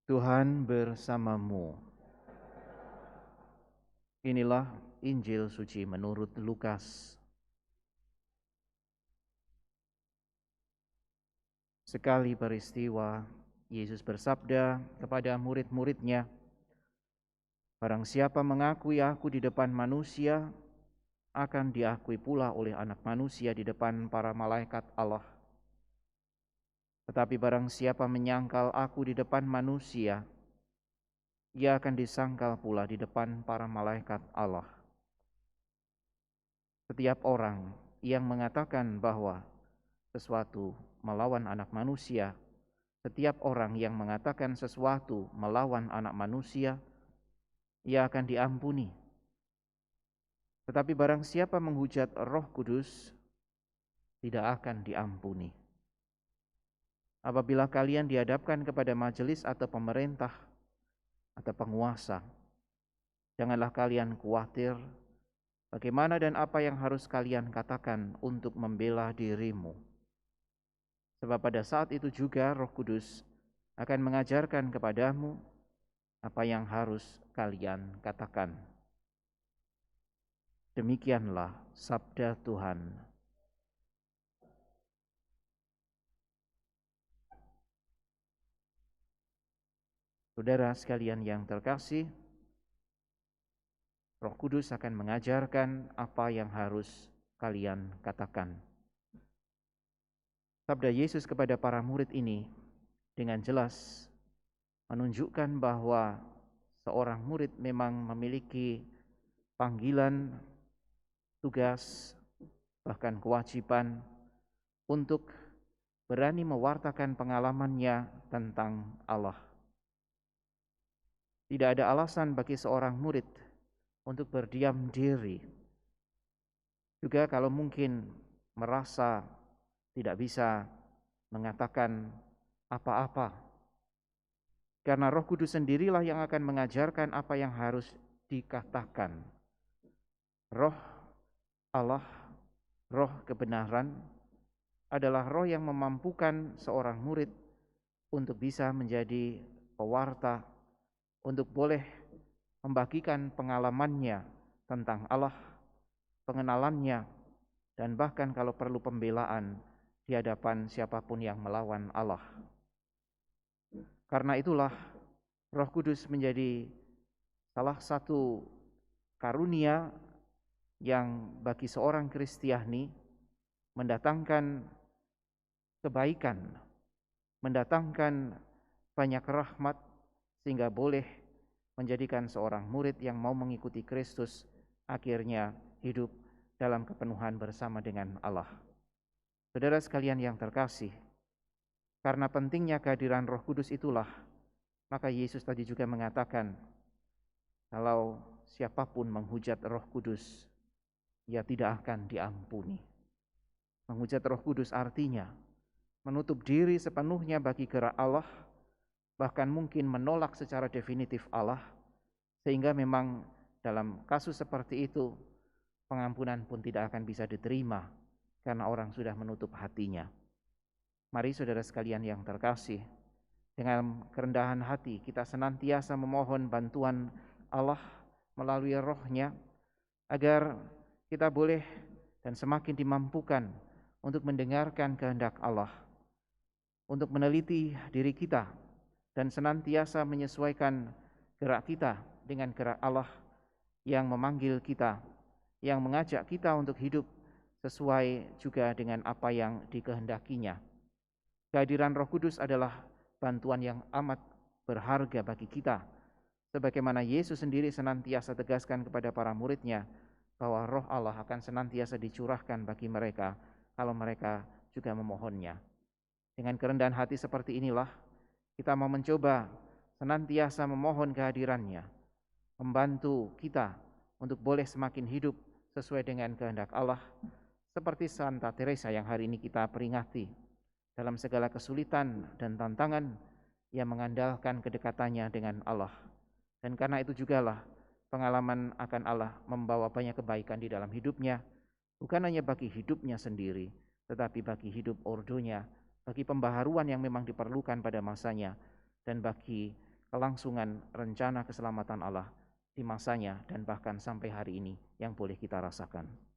Tuhan bersamamu. Inilah Injil suci menurut Lukas. Sekali peristiwa, Yesus bersabda kepada murid-muridnya, "Barang siapa mengakui aku di depan manusia, akan diakui pula oleh Anak Manusia di depan para malaikat Allah. Tetapi barang siapa menyangkal aku di depan manusia, ia akan disangkal pula di depan para malaikat Allah. Setiap orang yang mengatakan bahwa sesuatu melawan Anak Manusia, setiap orang yang mengatakan sesuatu melawan Anak Manusia, ia akan diampuni. Tetapi barang siapa menghujat Roh Kudus, tidak akan diampuni. Apabila kalian dihadapkan kepada majelis atau pemerintah atau penguasa, janganlah kalian khawatir bagaimana dan apa yang harus kalian katakan untuk membela dirimu. Sebab pada saat itu juga Roh Kudus akan mengajarkan kepadamu apa yang harus kalian katakan." Demikianlah sabda Tuhan. Saudara sekalian yang terkasih, Roh Kudus akan mengajarkan apa yang harus kalian katakan. Sabda Yesus kepada para murid ini dengan jelas menunjukkan bahwa seorang murid memang memiliki panggilan, tugas, bahkan kewajiban untuk berani mewartakan pengalamannya tentang Allah. Tidak ada alasan bagi seorang murid untuk berdiam diri. Juga kalau mungkin merasa tidak bisa mengatakan apa-apa. Karena Roh Kudus sendirilah yang akan mengajarkan apa yang harus dikatakan. Roh Allah, Roh kebenaran, adalah roh yang memampukan seorang murid untuk bisa menjadi pewarta, untuk boleh membagikan pengalamannya tentang Allah, pengenalannya, dan bahkan kalau perlu pembelaan di hadapan siapapun yang melawan Allah. Karena itulah Roh Kudus menjadi salah satu karunia yang bagi seorang Kristiani mendatangkan kebaikan, mendatangkan banyak rahmat, sehingga boleh menjadikan seorang murid yang mau mengikuti Kristus akhirnya hidup dalam kepenuhan bersama dengan Allah. Saudara sekalian yang terkasih, karena pentingnya kehadiran Roh Kudus itulah, maka Yesus tadi juga mengatakan, kalau siapapun menghujat Roh Kudus, ia tidak akan diampuni. Menghujat Roh Kudus artinya menutup diri sepenuhnya bagi gerak Allah, bahkan mungkin menolak secara definitif Allah, sehingga memang dalam kasus seperti itu pengampunan pun tidak akan bisa diterima karena orang sudah menutup hatinya. Mari saudara sekalian yang terkasih, dengan kerendahan hati kita senantiasa memohon bantuan Allah melalui Roh-Nya agar kita boleh dan semakin dimampukan untuk mendengarkan kehendak Allah, untuk meneliti diri kita dan senantiasa menyesuaikan gerak kita dengan gerak Allah yang memanggil kita, yang mengajak kita untuk hidup sesuai juga dengan apa yang dikehendakinya. Kehadiran Roh Kudus adalah bantuan yang amat berharga bagi kita, sebagaimana Yesus sendiri senantiasa tegaskan kepada para murid-Nya bahwa Roh Allah akan senantiasa dicurahkan bagi mereka kalau mereka juga memohonnya. Dengan kerendahan hati seperti inilah kita mau mencoba senantiasa memohon kehadirannya, membantu kita untuk boleh semakin hidup sesuai dengan kehendak Allah, seperti Santa Teresa yang hari ini kita peringati. Dalam segala kesulitan dan tantangan, ia mengandalkan kedekatannya dengan Allah. Dan karena itu jugalah pengalaman akan Allah membawa banyak kebaikan di dalam hidupnya, bukan hanya bagi hidupnya sendiri, tetapi bagi hidup ordonya, bagi pembaharuan yang memang diperlukan pada masanya, dan bagi kelangsungan rencana keselamatan Allah di masanya dan bahkan sampai hari ini yang boleh kita rasakan.